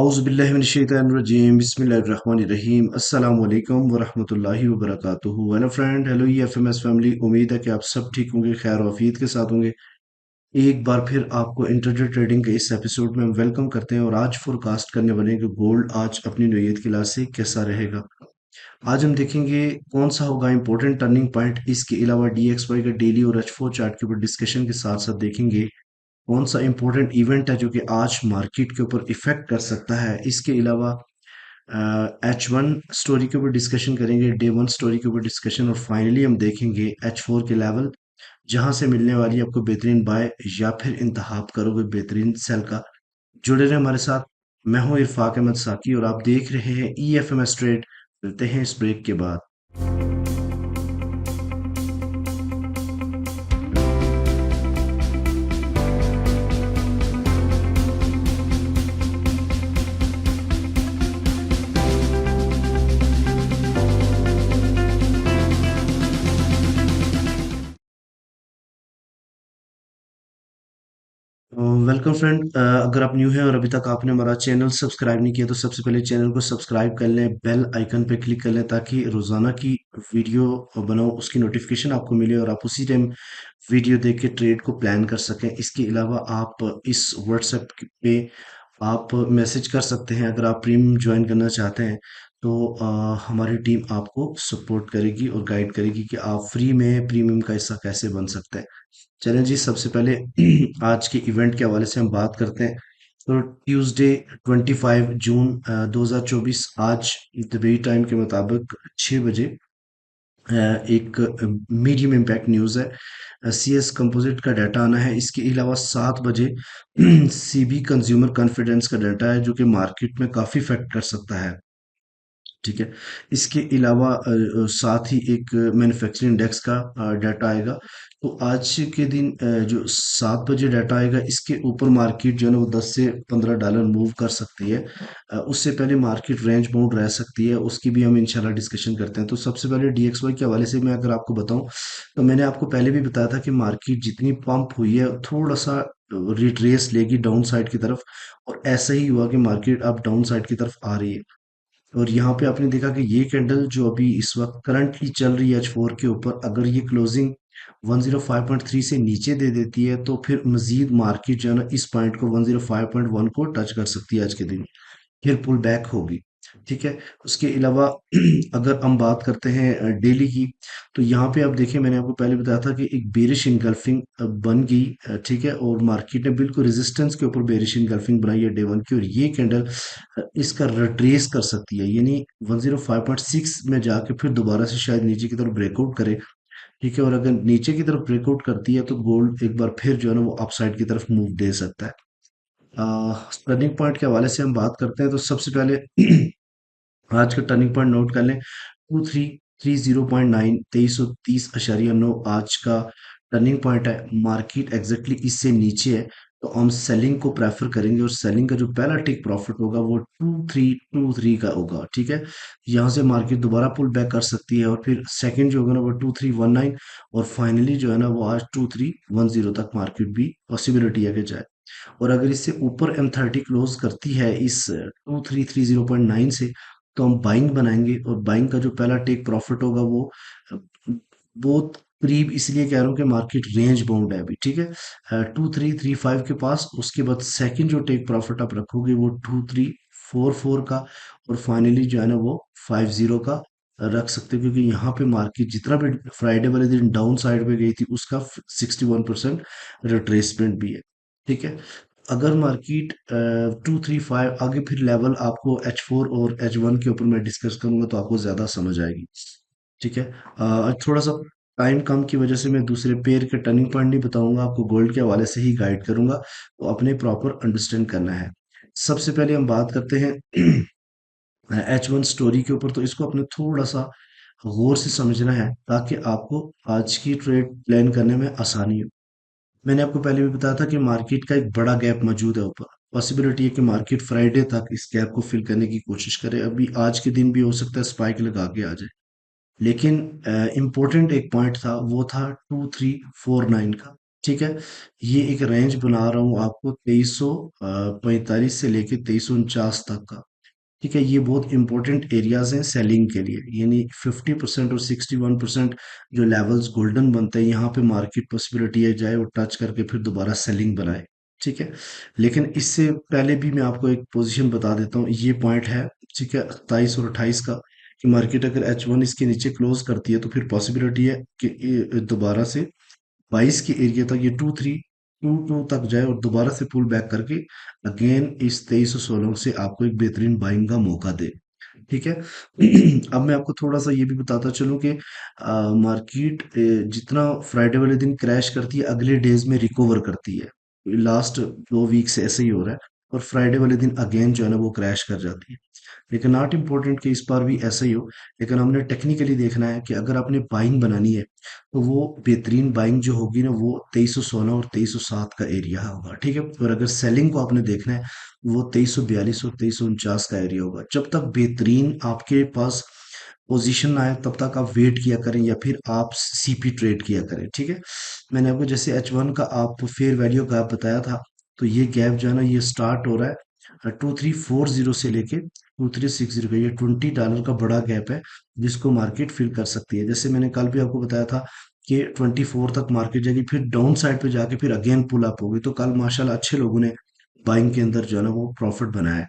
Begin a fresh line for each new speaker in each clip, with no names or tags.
औज़ुबिल्लाहिमिनश्शैतानिर्रजीम बिस्मिल्लाहिर्रहमानिर्रहीम अस्सलामु अलैकुम वरहमतुल्लाहि वबरकातुहू। Hello friend, hello FMS family. उम्मीद है कि आप सब ठीक होंगे, खैर और के साथ होंगे। एक बार फिर आपको इंट्राडे ट्रेडिंग के इस एपिसोड में हम वेलकम करते हैं और आज फोरकास्ट करने वाले हैं कि गोल्ड आज अपनी नौयत की लिहाज से कैसा रहेगा। आज हम देखेंगे कौन सा होगा इंपॉर्टेंट टर्निंग पॉइंट। इसके अलावा DXY का डेली और H4 चार्ट के ऊपर डिस्कशन के साथ साथ देखेंगे कौन सा इंपॉर्टेंट इवेंट है जो कि आज मार्केट के ऊपर इफेक्ट कर सकता है। इसके अलावा H1 स्टोरी के ऊपर डिस्कशन करेंगे, डे 1 स्टोरी के ऊपर डिस्कशन, और फाइनली हम देखेंगे H4 के लेवल जहां से मिलने वाली आपको बेहतरीन बाय या फिर इंतहाब करोगे बेहतरीन सेल का। जुड़े रहे हमारे साथ। मैं हूं इरफाक अहमद साकी और आप देख रहे हैं EFMS ट्रेड। मिलते हैं इस ब्रेक के बाद। वेलकम फ्रेंड, अगर आप न्यू हैं और अभी तक आपने हमारा चैनल सब्सक्राइब नहीं किया तो सबसे पहले चैनल को सब्सक्राइब कर लें, बेल आइकन पे क्लिक कर लें ताकि रोजाना की वीडियो बनाओ उसकी नोटिफिकेशन आपको मिले और आप उसी टाइम वीडियो देख के ट्रेड को प्लान कर सकें। इसके अलावा आप इस व्हाट्सएप पे आप मैसेज कर सकते हैं अगर आप प्रीमियम ज्वाइन करना चाहते हैं। तो हमारी टीम आपको सपोर्ट करेगी और गाइड करेगी कि आप फ्री में प्रीमियम का हिस्सा कैसे बन सकते हैं। चलें जी, सबसे पहले आज के इवेंट के हवाले से हम बात करते हैं। तो ट्यूसडे 25 जून 2024 आज दुबई टाइम के मुताबिक 6 बजे एक मीडियम इम्पैक्ट न्यूज़ है। CS कंपोजिट का डाटा आना है। इसके अलावा 7 बजे CB कंज्यूमर कॉन्फिडेंस का डाटा है जो कि मार्केट में काफ़ी इफेक्ट कर सकता है। ठीक है। इसके अलावा साथ ही एक मैन्युफैक्चरिंग इंडेक्स का डाटा आएगा। तो आज के दिन जो 7 बजे डाटा आएगा इसके ऊपर मार्केट जो है ना वो $10 से $15 मूव कर सकती है। उससे पहले मार्केट रेंज बाउंड रह सकती है, उसकी भी हम इंशाल्लाह डिस्कशन करते हैं। तो सबसे पहले DXY के हवाले से मैं अगर आपको बताऊं तो मैंने आपको पहले भी बताया था कि मार्केट जितनी पंप हुई है थोड़ा सा रिट्रेस लेगी डाउन साइड की तरफ, और ऐसा ही हुआ कि मार्केट अब डाउन साइड की तरफ आ रही है। और यहाँ पे आपने देखा कि ये कैंडल जो अभी इस वक्त करंटली चल रही है H4 के ऊपर, अगर ये क्लोजिंग 105.3 से नीचे दे देती है तो फिर मजीद मार्केट जो है ना इस पॉइंट को 105.1 को टच कर सकती है आज के दिन, फिर पुल बैक होगी। ठीक है। उसके अलावा अगर हम बात करते हैं डेली की, तो यहाँ पे आप देखिए मैंने आपको पहले बताया था कि एक बेरिश इनगल्फिंग बन गई। ठीक है, और मार्केट ने बिल्कुल रेजिस्टेंस के ऊपर बेरिश इनगल्फिंग बनाई है डे 1 की, और ये कैंडल इसका रिट्रेस कर सकती है, यानी 105.6 में जाके फिर दोबारा से शायद नीचे की तरफ ब्रेकआउट करे। ठीक है, और अगर नीचे की तरफ ब्रेकआउट करती है तो गोल्ड एक बार फिर जो है ना वो अपसाइड की तरफ मूव दे सकता है। टर्निंग पॉइंट के हवाले से हम बात करते हैं तो सबसे पहले आज का टर्निंग पॉइंट नोट कर लें। 2330.9, 2330.9 आज का टर्निंग पॉइंट है। मार्केट एग्जैक्टली इससे नीचे है तो हम सेलिंग को प्रेफर करेंगे, और सेलिंग का जो पहला टेक प्रॉफिट होगा वो 2323 का होगा। ठीक है, यहाँ से मार्केट दोबारा पुल बैक कर सकती है, और फिर सेकंड जो होगा ना वो 2319, और फाइनली जो है ना वो आज 2310 तक मार्केट भी पॉसिबिलिटी है कि जाए। और अगर इससे ऊपर M30 क्लोज करती है इस 2330.9 से तो हम बाइंग बनाएंगे, और बाइंग का जो पहला टेक प्रॉफिट होगा वो बहुत करीब इसलिए कह रहा हूँ कि मार्केट रेंज बाउंड है अभी। ठीक है, 2335 के पास। उसके बाद सेकंड जो टेक प्रॉफिट आप रखोगे वो 2344 का, और फाइनली जो है ना वो 50 का रख सकते हो, क्योंकि यहाँ पे मार्केट जितना भी फ्राइडे वाले दिन डाउन साइड पे गई थी उसका 61% रिट्रेसमेंट भी है। ठीक है, अगर मार्केट 235 आगे फिर लेवल आपको H4 और H1 के ऊपर मैं डिस्कस करूंगा तो आपको ज्यादा समझ आएगी। ठीक है। थोड़ा सा टाइम कम की वजह से मैं दूसरे पेयर के टर्निंग पॉइंट नहीं बताऊंगा, आपको गोल्ड के हवाले से ही गाइड करूंगा, तो अपने प्रॉपर अंडरस्टैंड करना है। सबसे पहले हम बात करते हैं H1 स्टोरी के ऊपर। तो इसको अपने थोड़ा सा गौर से समझना है ताकि आपको आज की ट्रेड प्लान करने में आसानी हो। मैंने आपको पहले भी बताया था कि मार्केट का एक बड़ा गैप मौजूद है ऊपर। पॉसिबिलिटी है कि मार्केट फ्राइडे तक इस गैप को फिल करने की कोशिश करे। अभी आज के दिन भी हो सकता है स्पाइक लगा के आ जाए, लेकिन इम्पोर्टेंट एक पॉइंट था वो था 2349 का। ठीक है। ये एक रेंज बना रहा हूँ आपको 2345 से लेके 2349 तक का। ठीक है, ये बहुत इंपॉर्टेंट एरियाज हैं सेलिंग के लिए, यानी 50% और 61% जो लेवल्स गोल्डन बनते हैं, यहाँ पे मार्केट पॉसिबिलिटी है जाए वो टच करके फिर दोबारा सेलिंग बनाए। ठीक है, लेकिन इससे पहले भी मैं आपको एक पोजीशन बता देता हूँ, ये पॉइंट है, ठीक है, 27 और 28 का, कि मार्केट अगर H1 इसके नीचे क्लोज करती है तो फिर पॉसिबिलिटी है कि ये दोबारा से 22 के एरिया तक, ये 2322 तक जाए और दोबारा से पुल बैक करके अगेन इस 2316 से आपको एक बेहतरीन बाइंग का मौका दे। ठीक है। अब मैं आपको थोड़ा सा ये भी बताता चलूं कि मार्केट जितना फ्राइडे वाले दिन क्रैश करती है अगले डेज में रिकवर करती है। लास्ट 2 वीक से ऐसे ही हो रहा है, और फ्राइडे वाले दिन अगेन जो है ना वो क्रैश कर जाती है। लेकिन नॉट इम्पोर्टेंट कि इस बार भी ऐसा ही हो, लेकिन हमने टेक्निकली देखना है कि अगर आपने बाइंग बनानी है तो वो बेहतरीन बाइंग जो होगी ना वो 2316 और 2307 का एरिया होगा। ठीक है, और अगर सेलिंग को आपने देखना है वो 2342 और 2349 का एरिया होगा। जब तक बेहतरीन आपके पास पोजीशन आए तब तक आप वेट किया करें या फिर आप सीपी ट्रेड किया करें। ठीक है, मैंने आपको जैसे H1 का आप फेयर वैल्यू गैप बताया था, तो ये गैप जो है ना ये स्टार्ट हो रहा है 2340 से लेके 2360 का, ये $20 का बड़ा गैप है जिसको मार्केट फिल कर सकती है। जैसे मैंने कल भी आपको बताया था कि 24 तक मार्केट जाएगी, फिर डाउन साइड पे जाके फिर अगेन पुल अप होगी, तो कल माशाल्लाह अच्छे लोगों ने बाइंग के अंदर जो है ना वो प्रॉफिट बनाया है।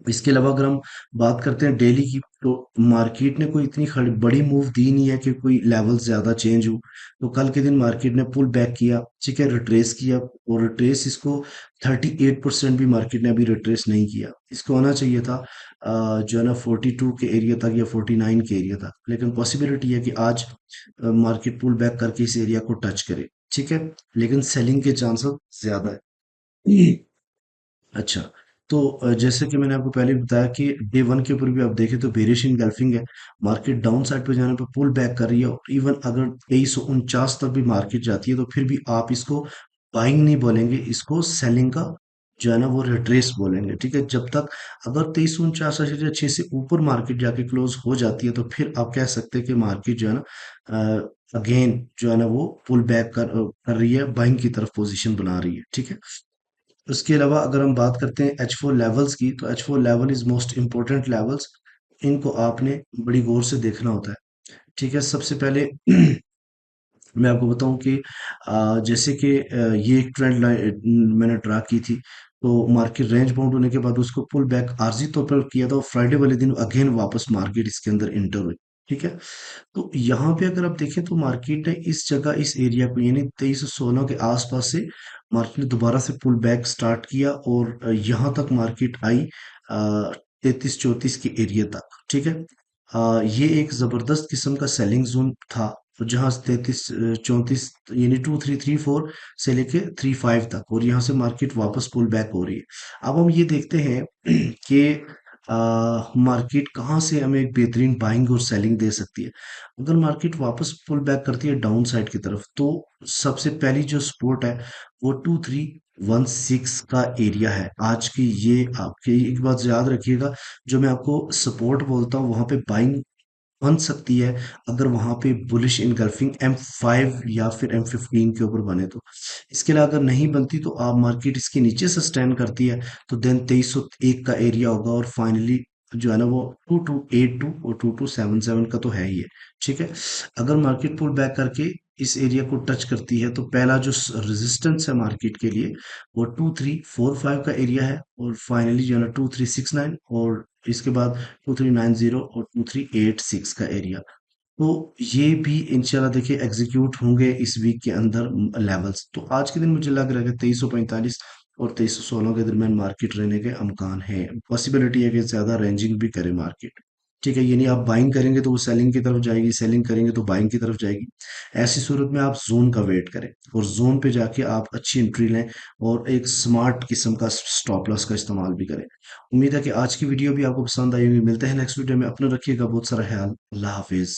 इसके अलावा अगर हम बात करते हैं डेली की, तो मार्केट ने कोई इतनी बड़ी मूव दी नहीं है कि कोई लेवल ज्यादा चेंज हो। तो कल के दिन मार्केट ने पुल बैक किया, ठीक है, रिट्रेस किया, और रिट्रेस इसको 38% भी मार्केट ने अभी रिट्रेस नहीं किया। इसको आना चाहिए था जो है ना 42 के एरिया तक या 49 के एरिया तक, लेकिन पॉसिबिलिटी है कि आज मार्केट पुल बैक करके इस एरिया को टच करे। ठीक है, लेकिन सेलिंग के चांसेस ज्यादा है। अच्छा, तो जैसे कि मैंने आपको पहले बताया कि डे वन के ऊपर भी आप देखें तो बेरिश इनगल्फिंग है, मार्केट डाउन साइड पे जाने पे पुल बैक कर रही है, और इवन अगर 2349 तक भी मार्केट जाती है तो फिर भी आप इसको बाइंग नहीं बोलेंगे, इसको सेलिंग का जो है ना वो रिट्रेस बोलेंगे। ठीक है, जब तक अगर 2349 से अच्छे से ऊपर मार्केट जाके क्लोज हो जाती है तो फिर आप कह सकते हैं कि मार्केट जो है ना अगेन जो है ना वो पुल बैक कर रही है, बाइंग की तरफ पोजीशन बना रही है। ठीक है, उसके अलावा अगर हम बात करते हैं H4 लेवल्स की, तो H4 level is most important levels, इनको आपने बड़ी गौर से देखना होता है। ठीक है, सबसे पहले मैं आपको बताऊं कि जैसे कि ये एक ट्रेंड लाइन मैंने ड्रा की थी, तो मार्केट रेंज बाउंड होने के बाद उसको पुल बैक आर्जी तौर पर किया था, और फ्राइडे वाले दिन अगेन वापस मार्केट इसके अंदर इंटर हुई। ठीक है, तो यहाँ पे अगर आप देखें तो मार्केट ने इस जगह इस एरिया को यानी 2316 के आसपास से मार्केट ने दोबारा से पुल बैक स्टार्ट किया, और यहाँ तक मार्केट आई 3334 के एरिया तक। ठीक है, ये एक जबरदस्त किस्म का सेलिंग जोन था, तो जहां 3334 यानी 2334 से लेके 35 तक, और यहाँ से मार्केट वापस पुल बैक हो रही है। अब हम ये देखते हैं कि मार्केट कहाँ से हमें एक बेहतरीन बाइंग और सेलिंग दे सकती है। अगर मार्केट वापस पुल बैक करती है डाउन साइड की तरफ, तो सबसे पहली जो सपोर्ट है वो 2316 का एरिया है आज की। ये आपकी एक बात याद रखिएगा, जो मैं आपको सपोर्ट बोलता हूँ वहां पे बाइंग बन सकती है अगर वहां पे बुलिश इनगल्फिंग M5 या फिर M15 के ऊपर बने तो। इसके अलावा अगर नहीं बनती तो आप मार्केट इसके नीचे सस्टेन करती है तो देन 2301 का एरिया होगा, और फाइनली जो है ना वो 2282 और 2277 का तो है ही है। ठीक है, अगर मार्केट पुल बैक करके इस एरिया को टच करती है तो पहला जो रेजिस्टेंस है मार्केट के लिए वो 2345 का एरिया है, और फाइनली जो है ना 2369, और इसके बाद 2390 और 2386 का एरिया। तो ये भी इंशाल्लाह देखिए एग्जीक्यूट होंगे इस वीक के अंदर लेवल्स। तो आज के दिन मुझे लग रहा है कि 2345 और 2316 के दरमियान मार्केट रहने के अमकान है, पॉसिबिलिटी है कि ज्यादा रेंजिंग भी करे मार्केट। ठीक है, यानी आप बाइंग करेंगे तो वो सेलिंग की तरफ जाएगी, सेलिंग करेंगे तो बाइंग की तरफ जाएगी। ऐसी सूरत में आप जोन का वेट करें, और जोन पे जाके आप अच्छी एंट्री लें, और एक स्मार्ट किस्म का स्टॉप लॉस का इस्तेमाल भी करें। उम्मीद है कि आज की वीडियो भी आपको पसंद आई होगी। मिलते हैं नेक्स्ट वीडियो में, अपना रखिएगा बहुत सारा ख्याल। अल्लाह हाफिज।